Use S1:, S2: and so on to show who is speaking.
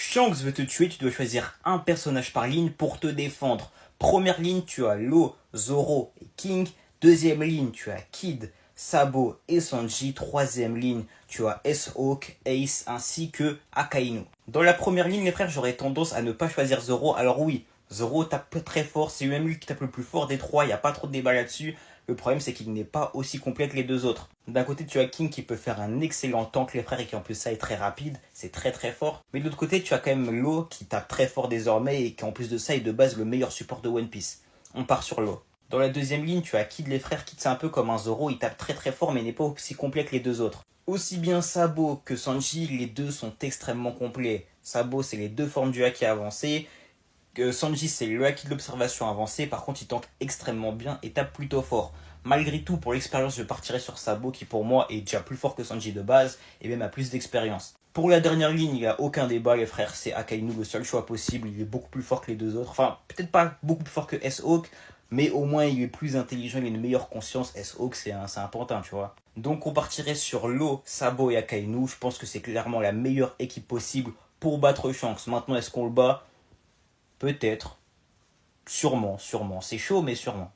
S1: Shanks veut te tuer, tu dois choisir un personnage par ligne pour te défendre. Première ligne, tu as Law, Zoro et King. Deuxième ligne, tu as Kid, Sabo et Sanji. Troisième ligne, tu as S-Hawk, Ace ainsi que Akainu. Dans la première ligne, les frères, j'aurais tendance à ne pas choisir Zoro. Alors oui, Zoro tape très fort, c'est même lui qui tape le plus fort des trois, il n'y a pas trop de débat là-dessus. Le problème, c'est qu'il n'est pas aussi complet que les deux autres. D'un côté, tu as King qui peut faire un excellent tank, les frères, et qui en plus ça est très rapide, c'est très très fort. Mais de l'autre côté, tu as quand même Law qui tape très fort désormais et qui en plus de ça est de base le meilleur support de One Piece. On part sur Law. Dans la deuxième ligne, tu as Kid, les frères. Kid, c'est un peu comme un Zoro, il tape très très fort mais n'est pas aussi complet que les deux autres. Aussi bien Sabo que Sanji, les deux sont extrêmement complets. Sabo, c'est les deux formes du haki avancé. Sanji, c'est le haki de l'observation avancé. Par contre, il tank extrêmement bien et tape plutôt fort. Malgré tout, pour l'expérience, je partirai sur Sabo qui pour moi est déjà plus fort que Sanji de base et même a plus d'expérience. Pour la dernière ligne, il n'y a aucun débat, les frères, c'est Akainu le seul choix possible. Il est beaucoup plus fort que les deux autres. Enfin, peut-être pas beaucoup plus fort que S-Hawk, mais au moins il est plus intelligent, il a une meilleure conscience. S-Hawk, c'est un pantin, tu vois. Donc on partirait sur Law, Sabo et Akainu. Je pense que c'est clairement la meilleure équipe possible pour battre Shanks. Maintenant, est-ce qu'on le bat? Peut-être. Sûrement. C'est chaud, mais sûrement.